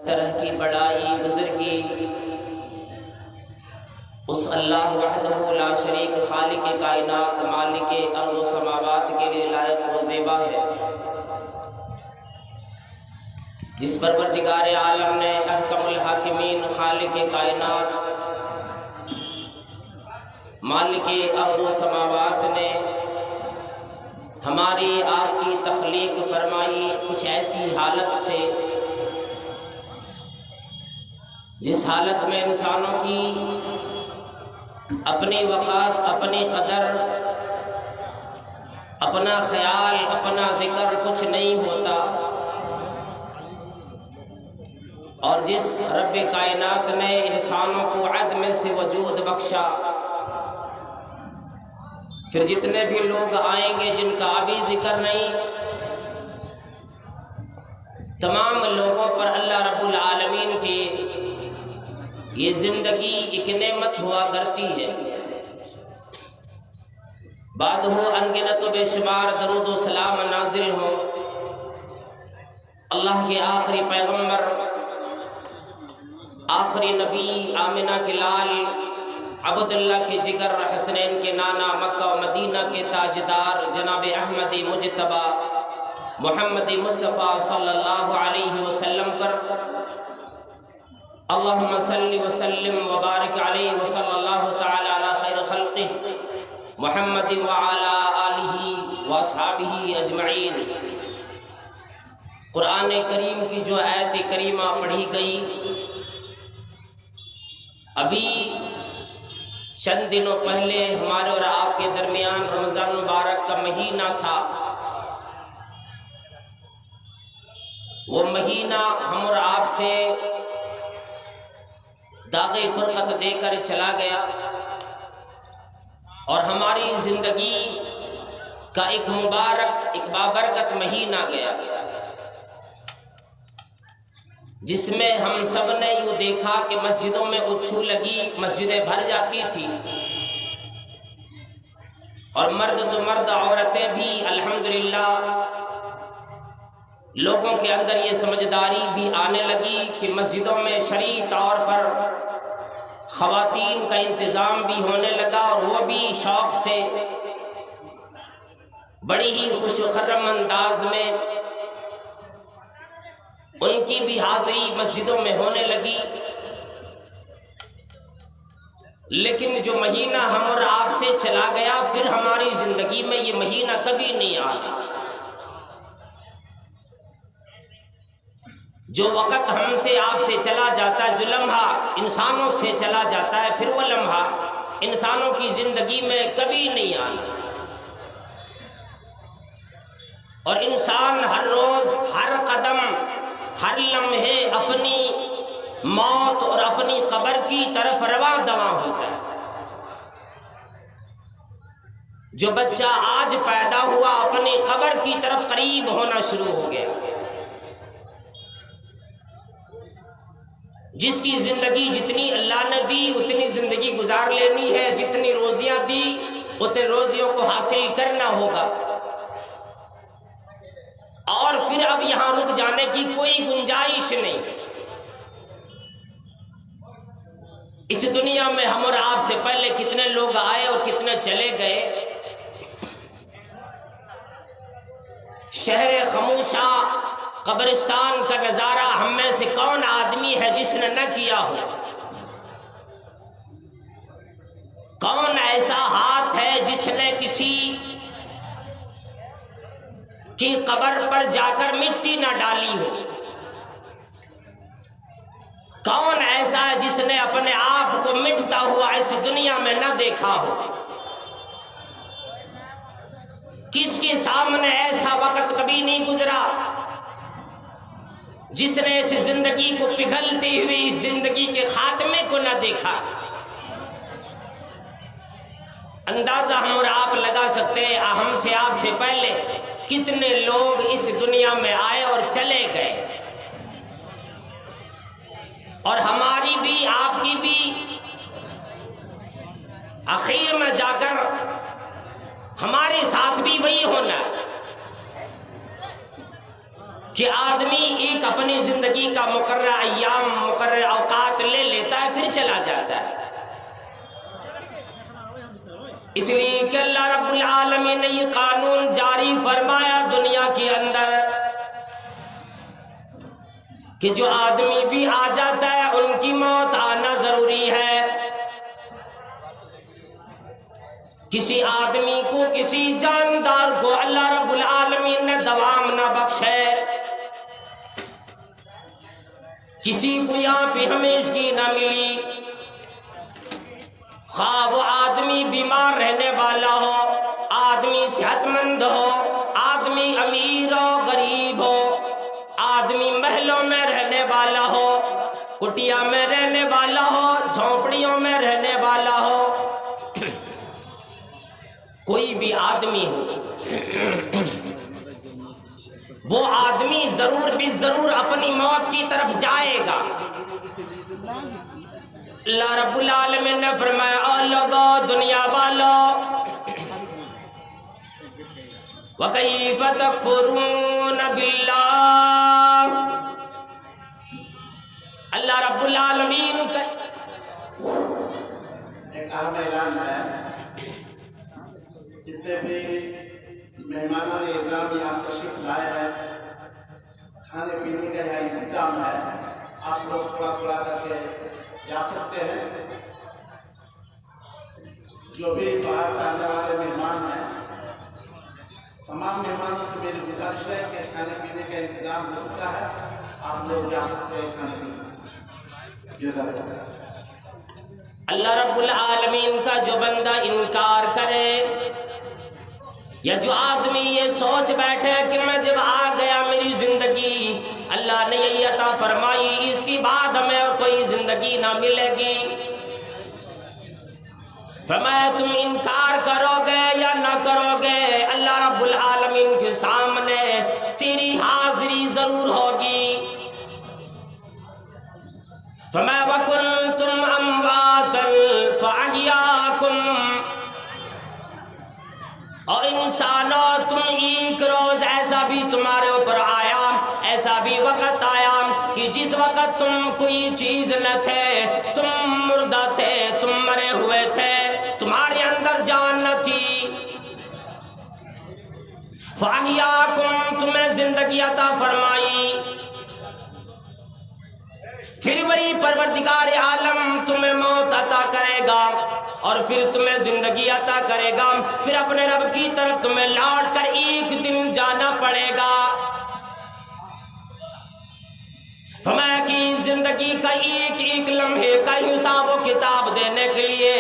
طرح کی بڑائی بزرگی اس اللہ وحدہ لا شریک خالق کائنات مالک ارض و سماوات کے لیے لائق و زیبا ہے، جس پروردگار عالم نے احکم الحاکمین خالق کائنات مالک ارض و سماوات نے ہماری آپ کی تخلیق فرمائی کچھ ایسی حالت سے جس حالت میں انسانوں کی اپنی وقت، اپنی قدر، اپنا خیال، اپنا ذکر کچھ نہیں ہوتا، اور جس رب کائنات نے انسانوں کو عدم سے وجود بخشا، پھر جتنے بھی لوگ آئیں گے جن کا ابھی ذکر نہیں، تمام لوگوں پر اللہ رب العالمین کی یہ زندگی ایک نعمت ہوا کرتی ہے۔ بعد ہو انگنت و بے شمار درود و سلام نازل ہو اللہ کے آخری پیغمبر، آخری نبی، آمنہ کے لال، عبداللہ کے جگر، حسنین کے نانا، مکہ و مدینہ کے تاجدار جناب احمد مجتبی محمد مصطفیٰ صلی اللہ علیہ وسلم پر اللہم صلی وسلم وبارک علیہ وصلی اللہ تعالی علی خیر خلقہ محمد وعلی آلہ واصحابہ اجمعین۔ قرآن کریم کی جو آیت کریمہ پڑھی گئی، ابھی چند دنوں پہلے ہمارے اور آپ کے درمیان رمضان مبارک کا مہینہ تھا۔ وہ مہینہ ہم اور آپ سے داغ فرقت دے کر چلا گیا، اور ہماری زندگی کا ایک مبارک، ایک بابرکت مہینہ گیا، جس میں ہم سب نے یوں دیکھا کہ مسجدوں میں اچھو لگی، مسجدیں بھر جاتی تھی، اور مرد تو مرد، عورتیں بھی الحمدللہ لوگوں کے اندر یہ سمجھداری بھی آنے لگی کہ مسجدوں میں شرعی طور پر خواتین کا انتظام بھی ہونے لگا، اور وہ بھی شوق سے بڑی ہی خوش و خرم انداز میں ان کی بھی حاضری مسجدوں میں ہونے لگی۔ لیکن جو مہینہ ہم اور آپ سے چلا گیا، پھر ہماری زندگی میں یہ مہینہ کبھی نہیں آیا۔ جو وقت ہم سے آپ سے چلا جاتا ہے، جو لمحہ انسانوں سے چلا جاتا ہے، پھر وہ لمحہ انسانوں کی زندگی میں کبھی نہیں آنا، اور انسان ہر روز، ہر قدم، ہر لمحے اپنی موت اور اپنی قبر کی طرف رواں دواں ہوتا ہے۔ جو بچہ آج پیدا ہوا اپنی قبر کی طرف قریب ہونا شروع ہو گیا، جس کی زندگی جتنی اللہ نے دی اتنی زندگی گزار لینی ہے، جتنی روزیاں دی اتنے روزیوں کو حاصل کرنا ہوگا، اور پھر اب یہاں رک جانے کی کوئی گنجائش نہیں۔ اس دنیا میں ہم اور آپ سے پہلے کتنے لوگ آئے اور کتنے چلے گئے۔ شہر خاموشہ قبرستان کا نظارہ ہم میں سے کون آدمی ہے جس نے نہ کیا ہو؟ کون ایسا ہاتھ ہے جس نے کسی کی قبر پر جا کر مٹی نہ ڈالی ہو؟ کون ایسا ہے جس نے اپنے آپ کو مٹتا ہوا اس دنیا میں نہ دیکھا ہو؟ کس کے سامنے ایسا وقت کبھی نہیں گزرا جس نے اس زندگی کو پگھلتی ہوئی اس زندگی کے خاتمے کو نہ دیکھا؟ اندازہ ہم اور آپ لگا سکتے ہیں ہم سے آپ سے پہلے کتنے لوگ اس دنیا میں آئے اور چلے گئے، اور ہماری بھی آپ کی بھی آخر میں جا کر ہمارے ساتھ بھی وہی ہونا کہ آدمی ایک اپنی زندگی کا مقررہ ایام اس لیے کہ اللہ رب العالمین نے یہ قانون جاری فرمایا دنیا کے اندر کہ جو آدمی بھی آ جاتا ہے ان کی موت آنا ضروری ہے. کسی آدمی کو کسی جاندار کو اللہ رب العالمین نے دوام نہ بخشے، کسی کو یہاں پہ ہمیشگی نہ ملی، خواہ وہ آدمی بیمار رہنے والا ہو، آدمی صحت مند ہو، آدمی امیر ہو غریب ہو، آدمی محلوں میں رہنے والا ہو، کٹیا میں رہنے والا ہو، جھونپڑیوں میں رہنے والا ہو، کوئی بھی آدمی ہو، وہ آدمی ضرور بھی ضرور اپنی موت کی طرف جائے گا. اللہ رب العالمین نے فرمایا اے لوگو دنیا والو وَكَيْفَ تَكْفُرُونَ بِاللَّهِ، اللہ رب العالمین کا ایک اہم اعلان ہے. جتنے بھی مہمانان اعظام یہاں تشریف لائے ہیں، کھانے پینے کا یہاں انتظام ہے، آپ لوگ تھوڑا تھوڑا کر کے جا سکتے ہیں. جو بھی باہر سے آنے والے مہمان ہیں، تمام مہمانوں سے میری گزارش ہے کہ کھانے پینے کا انتظام ہو چکا ہے، آپ لوگ جا سکتے ہیں کھانے پینے. جزاک اللہ. اللہ رب العالمین کا جو بندہ انکار کرے یا جو آدمی یہ سوچ بیٹھے کہ میں جب آ گیا میری زندگی اللہ نے یہ عطا فرمائی، اس کی بعد ہمیں اور کوئی زندگی نہ ملے گی، فرمایا تم انکار کرو گے یا نہ کرو گے اللہ رب العالمین کے سامنے تیری حاضری ضرور ہوگی. فرمایا وَكُنْتُمْ أَمْوَاتًا فَأَحْيَاكُمْ، اور انسانوں تم ایک روز ایسا بھی تمہارے اوپر آیا، ایسا بھی وقت آیا کہ جس وقت تم کوئی چیز نہ تھے، تم مردہ تھے، تم مرے ہوئے تھے، تمہارے اندر جان نہ تھی. فَأَحْيَاكُمْ، تمہیں زندگی عطا فرمائی. پھر وہی پروردگار عالم تمہیں موت عطا کرے گا اور پھر تمہیں زندگی عطا کرے گا، پھر اپنے رب کی طرف تمہیں لوٹ کر ایک دن جانا پڑے گا. فرمایا کہ زندگی کا ایک ایک لمحے کا حساب و کتاب دینے کے لیے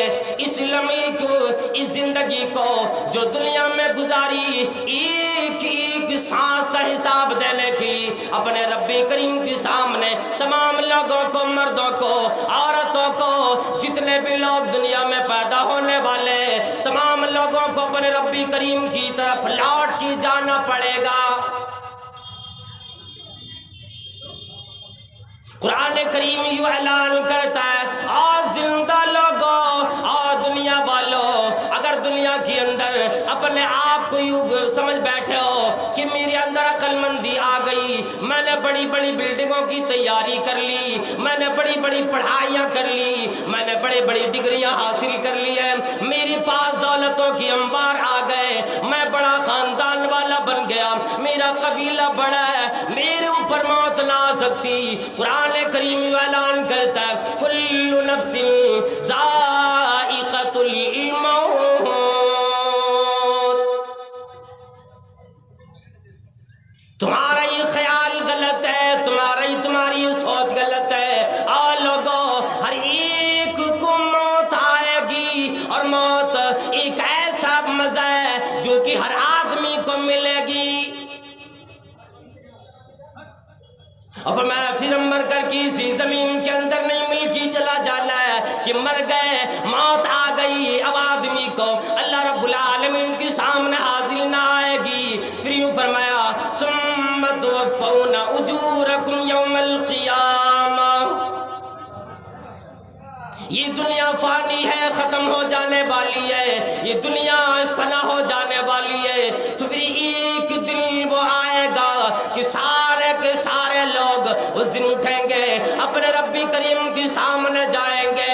اس لمحے کو، اس زندگی کو جو دنیا میں گزاری، ایک ایک سانس کا حساب دینے کے لیے اپنے رب کریم کے سامنے تمام لوگوں کو، مردوں کو، عورتوں کو، جتنے بھی لوگ دنیا میں پیدا ہونے والے تمام لوگوں کو اپنے رب کریم کی طرف لوٹ کے جانا پڑے گا. قرآن کریم یوں اعلان کرتا ہے آ زندہ لوگوں، آ دنیا والوں، اگر دنیا کے اندر اپنے آپ کو یوں سمجھ بیٹھے ہو کہ میرے اندر عقل مندی آ گئی، میں نے بڑی بڑی بلڈنگوں کی تیاری کر لی، میں نے بڑی بڑی پڑھائیاں کر لی، میں نے بڑی بڑی ڈگریاں حاصل کر لی ہیں، میرے پاس دولتوں کی انبار آ گئے، میں بڑا خاندان والا بن گیا، میرا قبیلہ بڑا ہے، میرے اوپر موت نہ آ سکتی. قرآن کریم اعلان کرتا ہے کل نفس ذائقۃ الموت، تمہارا یہ خیال غلط ہے، تمہاری یہ سوچ غلط ہے. آ لوگوں، ہر ایک کو موت آئے گی اور موت ایک ایسا مزہ ہے جو کہ ہر آدمی کو ملے گی. اور میں پھر مر کر کسی زمین کے اندر نہیں ملکی چلا جانا ہے کہ مر گئے، موت آ گئی، اب آدمی کو اللہ رب العالمین کے سامنے حاضر نہ آئے گی. پھر یوں فرمایا ثم توفون اجورکم یوم القیامہ، یہ دنیا فانی ہے، ختم ہو جانے والی ہے، یہ دنیا فنا ہو جانے والی ہے. تو پھر ایک دن وہ آئے گا کہ سارے کے سارے لوگ اس دن اٹھیں گے، اپنے رب کریم کے سامنے جائیں گے.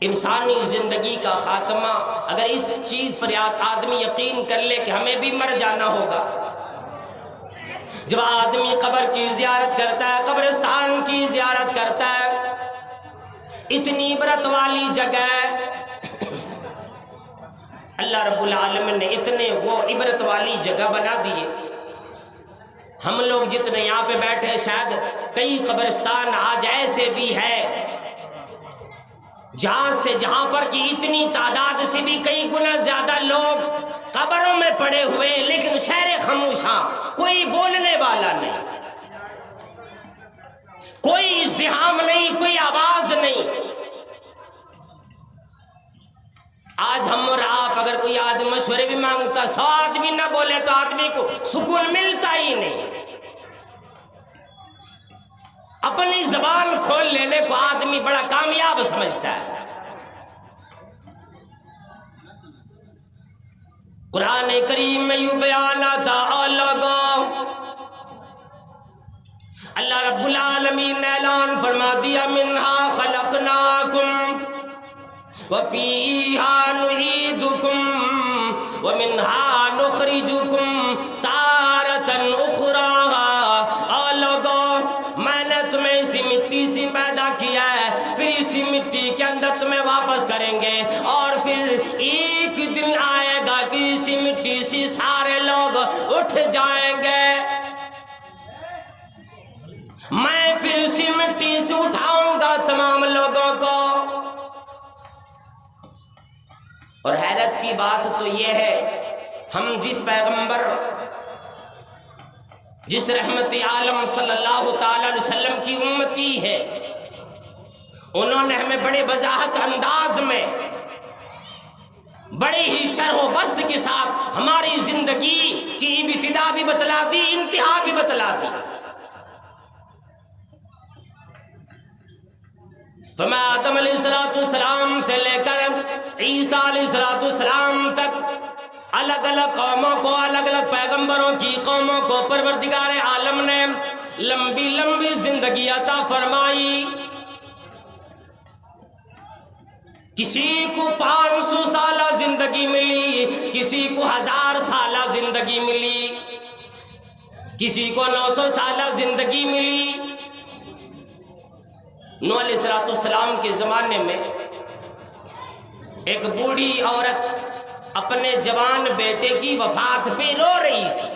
انسانی زندگی کا خاتمہ، اگر اس چیز پر آدمی یقین کر لے کہ ہمیں بھی مر جانا ہوگا، جب آدمی قبر کی زیارت کرتا ہے، قبرستان کی زیارت کرتا ہے، اتنی عبرت والی جگہ ہے، اللہ رب العالمین نے اتنے وہ عبرت والی جگہ بنا دیے. ہم لوگ جتنے یہاں پہ بیٹھے، شاید کئی قبرستان آج ایسے بھی ہے جہاں پر کی اتنی تعداد سے بھی کئی گنا زیادہ لوگ قبروں میں پڑے ہوئے، لیکن شہر خاموشاں، کوئی بولنے والا نہیں، کوئی ازدحام نہیں، کوئی آواز نہیں. آج ہم اور آپ اگر کوئی آدمی مشورے بھی مانگتا، 100 آدمی نہ بولے تو آدمی کو سکون ملتا ہی نہیں. اپنی زبان کھول لینے کو آدمی بڑا کامیاب سمجھتا ہے. قرآن کریم میں یوں بیان آتا، اللہ رب العالمین نے اعلان فرما دیا، منہا خلقناکم وفیہا نعیدکم ومنہا نخرجکم تارۃ اخری. میں نے تمہیں اسی مٹی سے پیدا کیا ہے، پھر اسی مٹی کے اندر تمہیں واپس کریں گے، اور پھر ایک دن آئے گا کہ اسی مٹی سے سارے لوگ اٹھ جائیں گے. میں پھر اسی مٹی سے اٹھاؤں گا تمام لوگوں کو. اور حیرت کی بات تو یہ ہے، ہم جس پیغمبر، جس رحمت عالم صلی اللہ تعالی علیہ وسلم کی امتی ہے، انہوں نے ہمیں بڑے وضاحت انداز میں، بڑی ہی شرح و بسط کے ساتھ ہماری زندگی کی ابتدا بھی بتلا دی، انتہا بھی بتلا دی. تو میں آدم علیہ السلام سے لے کر عیسیٰ علیہ السلام تک الگ الگ قوموں کو، الگ الگ پیغمبروں کی قوموں کو پروردگار عالم نے لمبی لمبی زندگی عطا فرمائی. کسی کو 500 سالہ زندگی ملی، کسی کو 1000 سالہ زندگی ملی، کسی کو 900 سالہ زندگی ملی. نوح علیہ السلام کے زمانے میں ایک بوڑھی عورت اپنے جوان بیٹے کی وفات پہ رو رہی تھی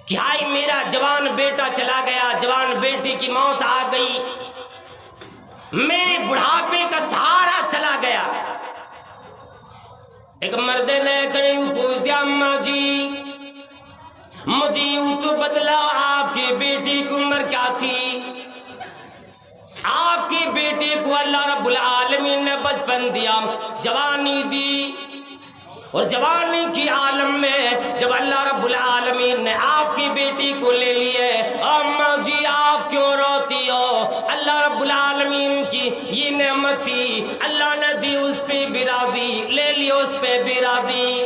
کہ ہائی میرا جوان بیٹا چلا گیا، جوان بیٹی کی موت آ گئی، میرے بڑھاپے کا سہارا چلا گیا. ایک مرد نے کہیں پوچھ دیا، اماں جی مجھے یوں تو بتلا آپ کی بیٹی کی عمر کیا تھی؟ آپ کی بیٹی کو اللہ رب العالمین نے بچپن دیا، جوانی دی، اور جوانی کی عالم میں جب اللہ رب العالمین نے آپ کی بیٹی کو لے لیے، اماں جی آپ کیوں روتی ہو؟ اللہ رب العالمین کی یہ نعمت تھی، اللہ نے دی، اس پہ بھی راضی، لے لی اس پہ بھی راضی.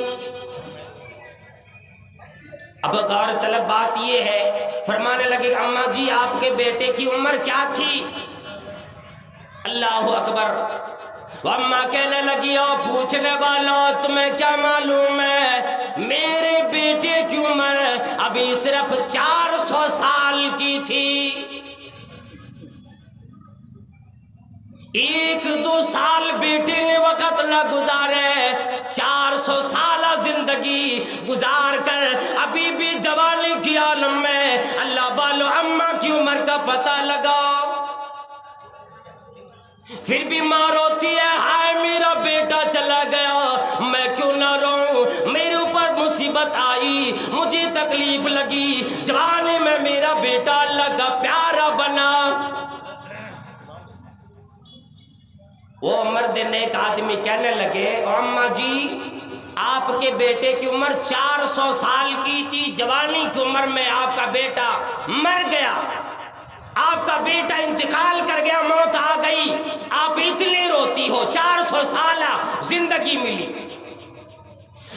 اب غور طلب بات یہ ہے، فرمانے لگے اماں جی آپ کے بیٹے کی عمر کیا تھی؟ اللہ اکبر. اماں کہنے لگی، اور پوچھنے والا تمہیں کیا معلوم ہے، میرے بیٹے کی عمر ابھی صرف 400 سال کی تھی. 1-2 سال بیٹے نے وقت نہ گزارے، 400 سالہ زندگی گزار کر ابھی بھی جوانی کی عالم میں اللہ بالو اماں کی عمر کا پتہ لگاؤ. پھر بھی ماں روتی ہے، ہائے میرا بیٹا چلا گیا، میں کیوں نہ روؤں، میرے اوپر مصیبت آئی، مجھے تکلیف لگی، جوانی میں میرا بیٹا اللہ کا پیارا بنا. وہ مرد نیک آدمی کہنے لگے، اماں جی آپ کے بیٹے کی عمر 400 سال کی تھی، جوانی کی عمر میں آپ کا بیٹا مر گیا، آپ کا بیٹا انتقال کر گیا، موت آ گئی، آپ اتنی روتی ہو، 400 سالہ زندگی ملی.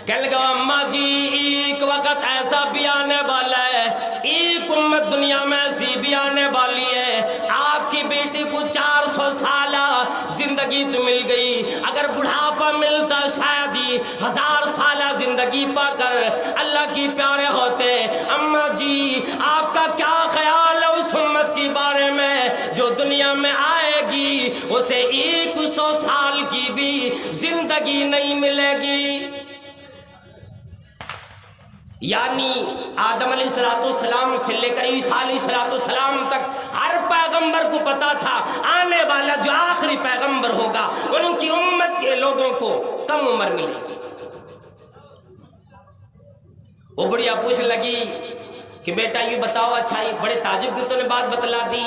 کہنے لگا اماں جی ایک وقت ایسا بھی آنے والا ہے، ایک امت دنیا میں ایسی بھی آنے والی ہے، آپ کی بیٹی کو 400 سالہ زندگی زندگی تو مل گئی، اگر بڑھاپا ملتا شاید ہی 1000 سالہ زندگی پا کر اللہ کی پیارے ہوتے۔ اماں جی آپ کا کیا خیال ہے اس امت کے بارے میں جو دنیا میں آئے گی اسے 100 سال کی بھی زندگی نہیں ملے گی؟ یعنی آدم علیہ السلام سے لے کر عیسیٰ علیہ السلام تک ہر پیغمبر کو پتا تھا آنے والا جو آخری پیغمبر ہوگا ان کی امت کے لوگوں کو کم عمر ملے گی۔ وہ بڑھیا پوچھنے لگی کہ بیٹا یہ بتاؤ، اچھا یہ بڑے تعجب کی تو نے بات بتلا دی